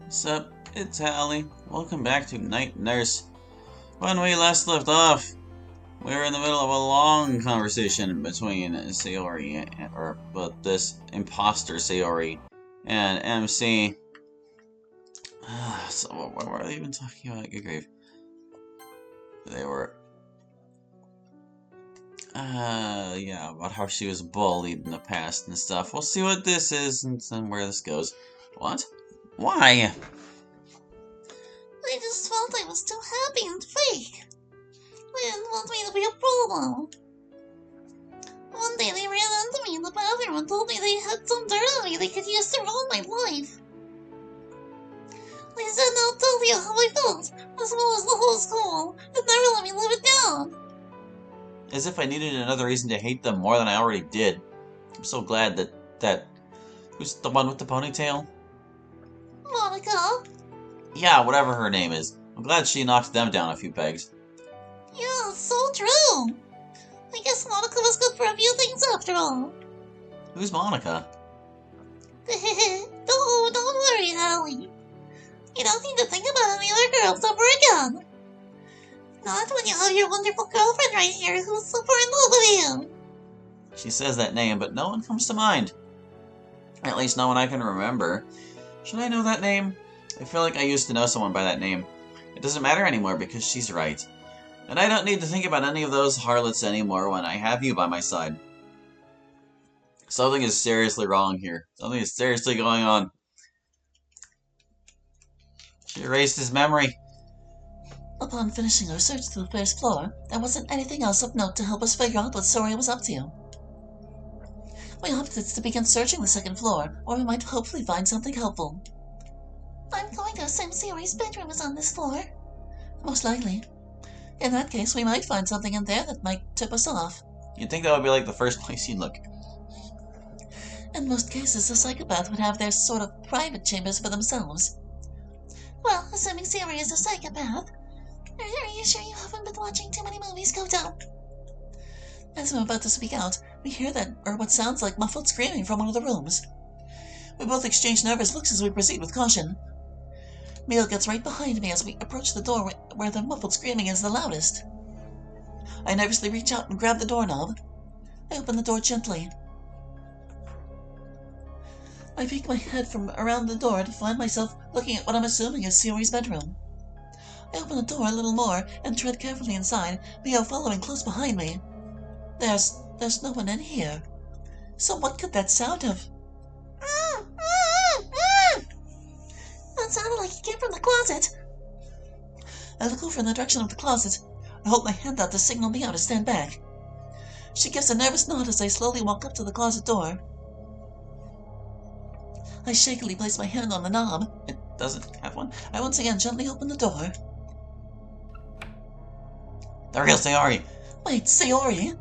Sup, it's Hallie. Welcome back to Night Nurse. When we last left off, we were in the middle of a long conversation between Sayori, this imposter Sayori, and MC. So what were they even talking about? Good grief. They were, yeah, about how she was bullied in the past and stuff. We'll see what this is and where this goes. What? Why? I just felt I was too happy and fake. They didn't want me to be a problem. One day they ran into me in the bathroom and told me they had some dirt on me they could use to ruin my life. They said they'll tell you how I felt, as well as the whole school, and never let me live it down. As if I needed another reason to hate them more than I already did. I'm so glad that... Who's the one with the ponytail? Monica? Yeah, whatever her name is. I'm glad she knocked them down a few pegs. Yeah, it's so true. I guess Monica was good for a few things after all. Who's Monica? Don't worry, Hallie. You don't need to think about any other girls ever again. Not when you have your wonderful girlfriend right here who's super in love with you. She says that name, but no one comes to mind. At least no one I can remember. Should I know that name? I feel like I used to know someone by that name. It doesn't matter anymore because she's right. And I don't need to think about any of those harlots anymore when I have you by my side. Something is seriously wrong here. Something is seriously going on. She erased his memory. Upon finishing our search to the first floor, there wasn't anything else of note to help us figure out what Sori was up to. We opted to begin searching the second floor, where we might hopefully find something helpful. I'm going to assume Sayori's bedroom is on this floor. Most likely. In that case, we might find something in there that might tip us off. You'd think that would be like the first place you'd look. In most cases, a psychopath would have their sort of private chambers for themselves. Well, assuming Sayori is a psychopath, are you sure you haven't been watching too many movies, Koto? As I'm about to speak out, we hear what sounds like muffled screaming from one of the rooms. We both exchange nervous looks as we proceed with caution. Mio gets right behind me as we approach the door where the muffled screaming is the loudest. I nervously reach out and grab the doorknob. I open the door gently. I peek my head from around the door to find myself looking at what I'm assuming is Sayori's bedroom. I open the door a little more and tread carefully inside, Mio following close behind me. There's no one in here. So what could that sound have? That sounded like it came from the closet. I look over in the direction of the closet. I hold my hand out to signal Mio to stand back. She gives a nervous nod as I slowly walk up to the closet door. I shakily place my hand on the knob. It doesn't have one. I once again gently open the door. The real Sayori. Wait, Sayori?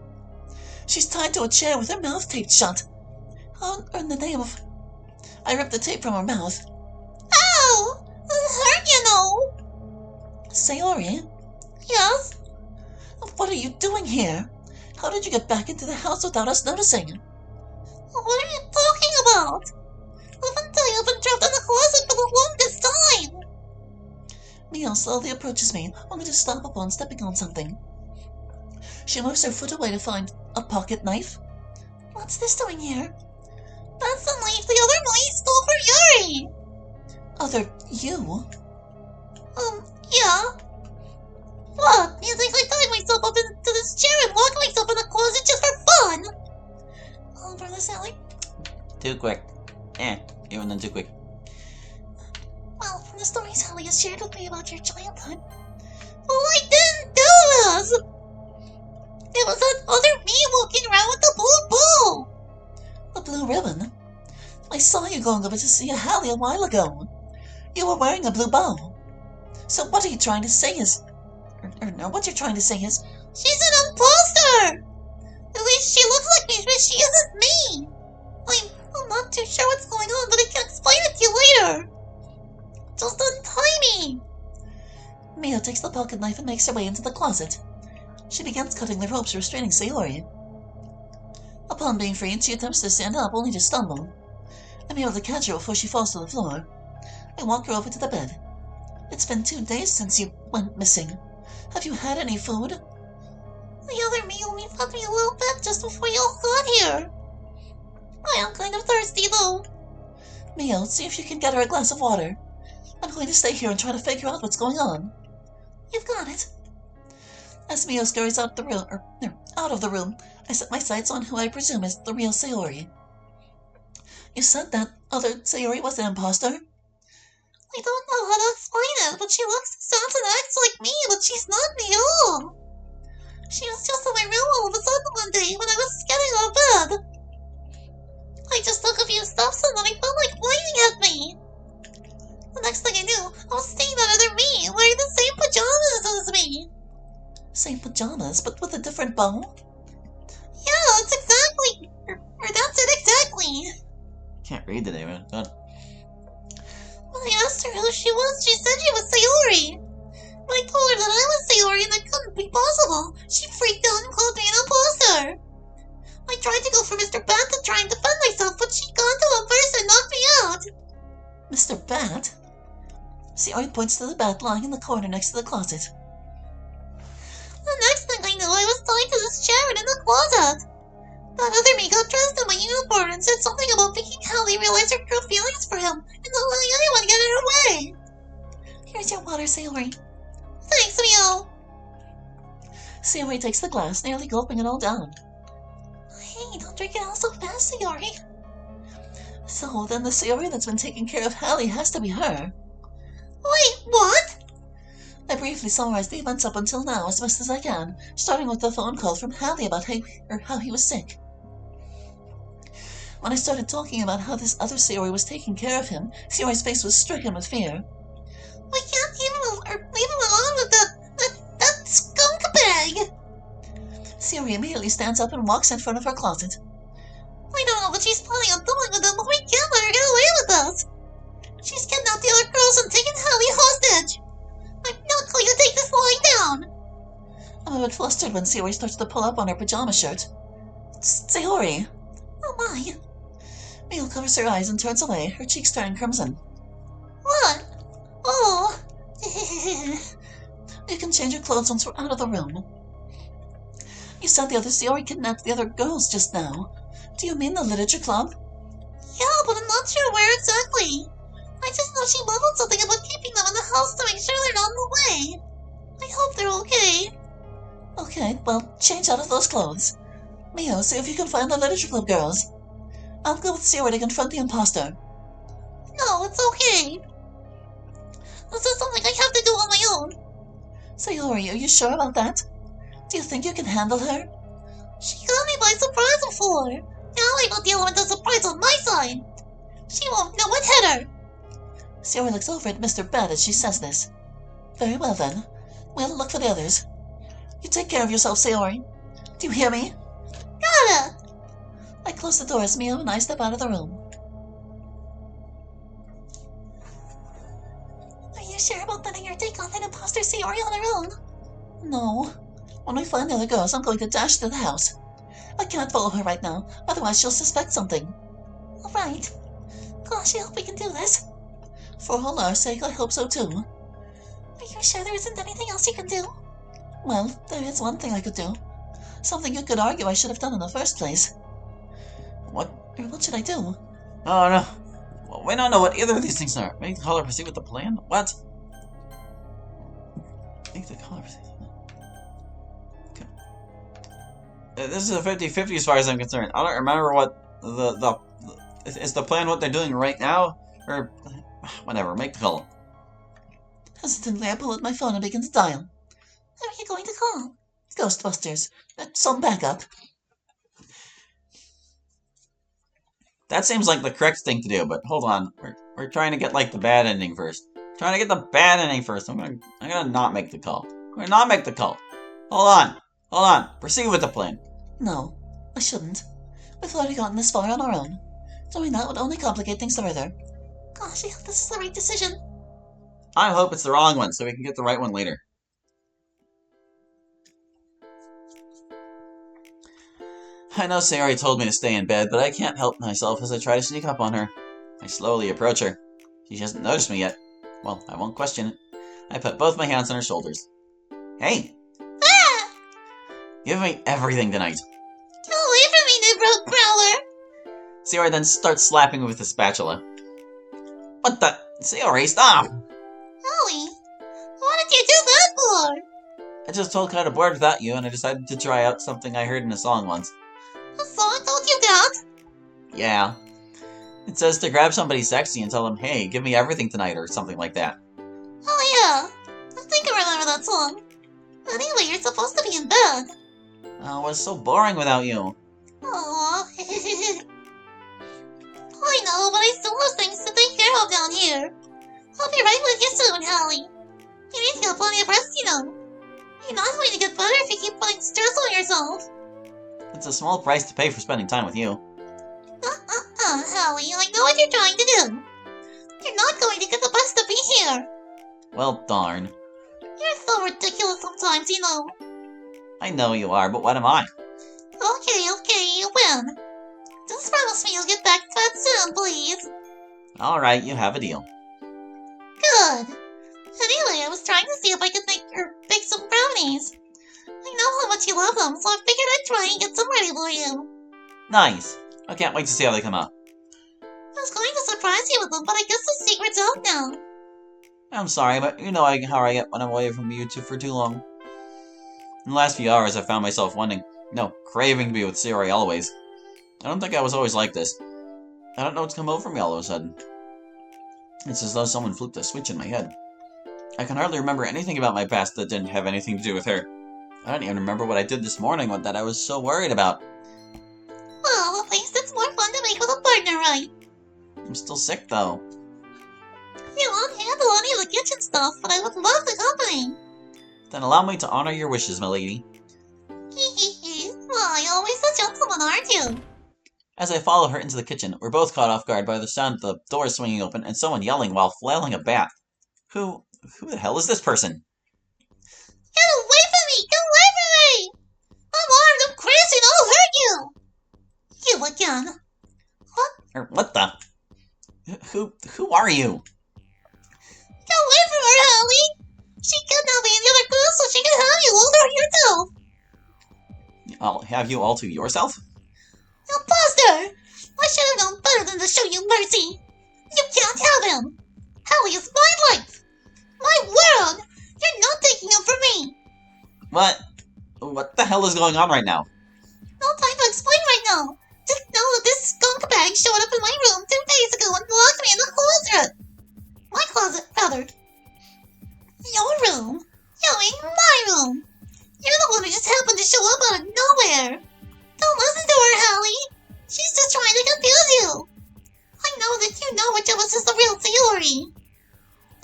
She's tied to a chair with her mouth taped shut. How in the name of... I rip the tape from her mouth. Ow! That hurt, you know! Sayori? Yes? What are you doing here? How did you get back into the house without us noticing? What are you talking about? Haven't I been trapped in the closet for the longest time? Mio slowly approaches me, only to stop upon stepping on something. She moves her foot away to find a pocket knife. What's this doing here? That's the knife the other boy stole for Yuri! Other you? Yeah. What? You think I tied myself up into this chair and locked myself in the closet just for fun? All for this, Ellie? Too quick. Even then too quick. Well, from the stories Hallie has shared with me about your childhood... Well, I didn't do this! It was that other me walking around with the blue ball! The blue ribbon? I saw you going over to see a Hallie a while ago. You were wearing a blue bow. So what are you trying to say is... Or no, what you're trying to say is... She's an imposter! At least she looks like me, but she isn't me! I'm not too sure what's going on, but I can explain it to you later! Just untie me! Mio takes the pocket knife and makes her way into the closet. She begins cutting the ropes restraining Sayori. Upon being freed, she attempts to stand up, only to stumble. I'm able to catch her before she falls to the floor. I walk her over to the bed. It's been 2 days since you went missing. Have you had any food? The other me only fed me a little bit just before you all got here. I am kind of thirsty, though. Mio, see if you can get her a glass of water. I'm going to stay here and try to figure out what's going on. You've got it. As Mio scurries out of the room, I set my sights on who I presume is the real Sayori. You said that other Sayori was the imposter? I don't know how to explain it, but she looks, sounds, and acts like me, but she's not me at all. She was just in my room all of a sudden one day when I was getting out of bed. I just took a few steps and then I felt like blazing at me. The next thing I knew, I was seeing that other me, wearing the same pajamas as me. Same pajamas, but with a different bow? Yeah, that's exactly, or that's it exactly. Can't read today, man. God. When I asked her who she was, she said she was Sayori. When I told her that I was Sayori and that couldn't be possible, she freaked out and called me an imposter. I tried to go for Mr. Bat to try and defend myself, but she got to him first and knocked me out. Mr. Bat? Sayori points to the bat lying in the corner next to the closet. The next thing I knew, I was tied to this chair in the closet. That other me got dressed in my uniform and said something about making Hallie realize her true feelings for him and not letting anyone get in her way. Here's your water, Sayori. Thanks, Mio. Sayori takes the glass, nearly gulping it all down. Hey, don't drink it all so fast, Sayori. So, then the Sayori that's been taking care of Hallie has to be her. Wait, what? I briefly summarize the events up until now as best as I can, starting with the phone call from Hallie about how he was sick. When I started talking about how this other Sayori was taking care of him, Sayori's face was stricken with fear. We can't leave him alone with that skunk bag! Sayori immediately stands up and walks in front of her closet. I don't know what she's planning on doing with him, but we can't let her get away with this! She's kidnapped the other girls and taken Hallie hostage! I'm not going to take this lying down! I'm a bit flustered when Sayori starts to pull up on her pajama shirt. Sayori! Oh my! Mio covers her eyes and turns away, her cheeks turning crimson. What? Oh! You can change your clothes once we're out of the room. You said the other Sayori kidnapped the other girls just now. Do you mean the literature club? Yeah, but I'm not sure where exactly. I just know she mumbled something about keeping them in the house to make sure they're not in the way. I hope they're okay. Okay, well, change out of those clothes. Mio, see if you can find the literature club girls. I'll go with Sayori to confront the imposter. No, it's okay. This is something I have to do on my own. Sayori, are you sure about that? Do you think you can handle her? She got me by surprise before. Now I will deal with the surprise on my side. She won't know what hit her. Sayori looks over at Mr. Bat as she says this. Very well then. We'll look for the others. You take care of yourself, Sayori. Do you hear me? Got it! I close the door as Mio and I step out of the room. Are you sure about letting her take on that imposter Sayori on her own? No. When we find the other girls, I'm going to dash to the house. I can't follow her right now, otherwise she'll suspect something. All right. Gosh, I hope we can do this. For Holar's sake, I hope so too. Are you sure there isn't anything else you can do? Well, there is one thing I could do. Something you could argue I should have done in the first place. What? Or what should I do? Oh no. Well, we don't know what either of these things are. Make the caller proceed with the plan? What? Make the caller proceed. Okay. This is a 50-50 as far as I'm concerned. I don't remember what is the plan what they're doing right now? Or whatever, make the call. Hesitantly, I pull out my phone and begin to dial. Who are you going to call? Ghostbusters. Some backup. That seems like the correct thing to do, but hold on. We're trying to get like the bad ending first. Trying to get the bad ending first. I'm gonna not make the call. I'm gonna not make the call. Hold on. Hold on. Proceed with the plan. No, I shouldn't. We've already gotten this far on our own. Doing that would only complicate things further. Gosh, I hope this is the right decision. I hope it's the wrong one, so we can get the right one later. I know Sayori told me to stay in bed, but I can't help myself as I try to sneak up on her. I slowly approach her. She hasn't noticed me yet. Well, I won't question it. I put both my hands on her shoulders. Hey! Ah! Give me everything tonight. Get away from me, you road prowler! Sayori then starts slapping me with the spatula. What the? Sayori, stop! Howie, what did you do that for? I just felt kind of bored without you, and I decided to try out something I heard in a song once. A song told you that? Yeah. It says to grab somebody sexy and tell them, hey, give me everything tonight, or something like that. Oh yeah, I think I remember that song. Anyway, you're supposed to be in bed. Oh, it was so boring without you. Aww. I know, but I still have things to take care of down here. I'll be right with you soon, Hallie. You need to get plenty of rest, you know. You're not going to get better if you keep putting stress on yourself. It's a small price to pay for spending time with you. Hallie, I know what you're trying to do. You're not going to get the best of me here. Well, darn. You're so ridiculous sometimes, you know. I know you are, but what am I? Okay, you win. Just promise me you'll get back to bed soon, please. Alright, you have a deal. Good. Anyway, I was trying to see if I could bake some brownies. I know how much you love them, so I figured I'd try and get some ready for you. Nice. I can't wait to see how they come out. I was going to surprise you with them, but I guess the secret's out now. I'm sorry, but you know how I get when I'm away from you two for too long. In the last few hours, I found myself wanting, craving to be with Sayori always. I don't think I was always like this. I don't know what's come over me all of a sudden. It's as though someone flipped a switch in my head. I can hardly remember anything about my past that didn't have anything to do with her. I don't even remember what I did this morning that I was so worried about. Well, at least it's more fun to make with a partner, right? I'm still sick, though. You won't handle any of the kitchen stuff, but I would love the company. Then allow me to honor your wishes, milady. Why, always a gentleman, aren't you? As I follow her into the kitchen, we're both caught off guard by the sound of the door swinging open and someone yelling while flailing a bat. Who the hell is this person? Get away from me! Get away from me! I'm armed, I'm crazy, and I'll hurt you! You again. What the? Who are you? Get away from her, Hallie! She kidnapped me and the other girl so she can have you all to herself! I'll have you all to yourself? Imposter! I should have known better than to show you mercy! You can't have him! Hallie is my life! My world! You're not taking him from me! What the hell is going on right now? No time to explain right now! Just know that this skunk bag showed up in my room 2 days ago and locked me in the closet! My closet, rather. Your room? You mean my room! You're the one who just happened to show up out of nowhere! Don't listen to her, Hallie! She's just trying to confuse you! I know that you know which of us is the real Sayori!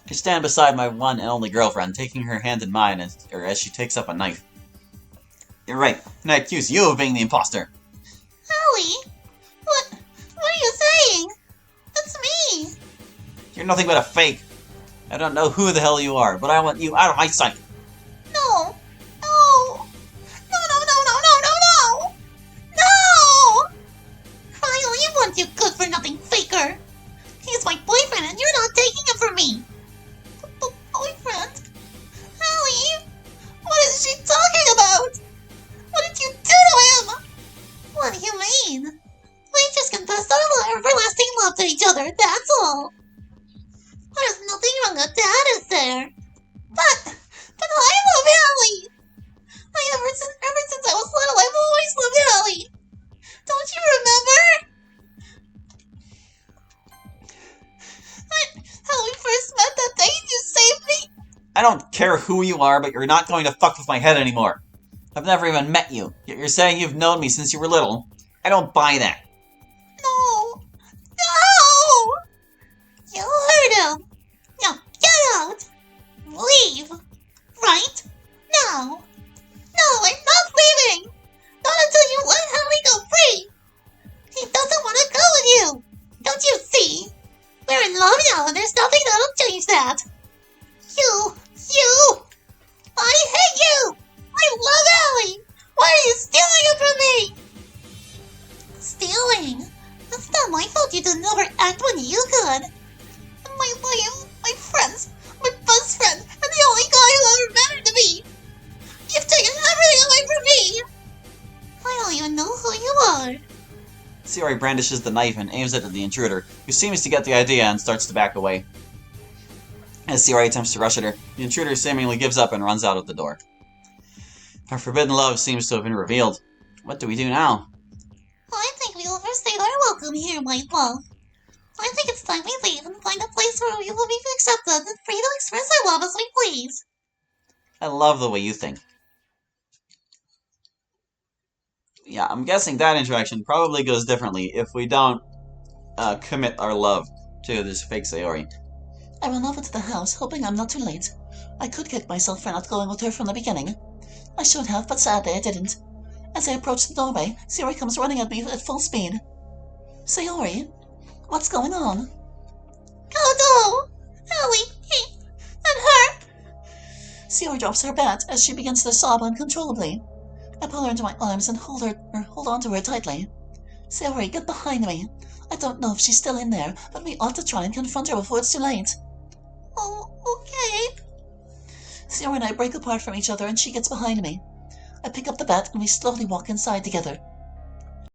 I stand beside my one and only girlfriend, taking her hand in mine as she takes up a knife. You're right, and I accuse you of being the imposter. Hallie? What are you saying? That's me! You're nothing but a fake. I don't know who the hell you are, but I want you out of my sight. No! No! No! No! I only want you good-for-nothing faker! He's my boyfriend and you're not taking him from me! Boyfriend? Hallie? What is she talking about? What did you do to him? What do you mean? We just confessed our everlasting love to each other, that's all! There's nothing wrong with that, is there? But I love Hallie! Ever since I was little, I've always loved Hallie! Don't you remember? How we first met that day and you saved me? I don't care who you are, but you're not going to fuck with my head anymore. I've never even met you, yet you're saying you've known me since you were little. I don't buy that. No! You heard him! Now get out! Leave! Right? Now! No, I'm not leaving! Not until you let Hallie go free! He doesn't want to go with you! Don't you see? We're in love now and there's nothing that'll change that! You! I hate you! I love Hallie! Why are you stealing it from me? Stealing? It's not my fault you didn't overact when you could. my life, my friends, my best friend, and the only guy who ever mattered to me. You've taken everything away from me. I don't even know who you are. Sayori brandishes the knife and aims it at the intruder, who seems to get the idea and starts to back away. As Sayori attempts to rush at her, the intruder seemingly gives up and runs out of the door. Our forbidden love seems to have been revealed. What do we do now? I think we overstayed our welcome here, my love. I think it's time we leave and find a place where we will be accepted and free to express our love as we please. I love the way you think. Yeah, I'm guessing that interaction probably goes differently if we don't commit our love to this fake Sayori. I ran over to the house, hoping I'm not too late. I could kick myself for not going with her from the beginning. I should have, but sadly I didn't. As I approach the doorway, Sayori comes running at me at full speed. Sayori, what's going on? Oh no! Ellie, and her! Sayori drops her bat as she begins to sob uncontrollably. I pull her into my arms and hold on to her tightly. Sayori, get behind me. I don't know if she's still in there, but we ought to try and confront her before it's too late. Oh, okay. Sayori and I break apart from each other and she gets behind me. I pick up the bat and we slowly walk inside together,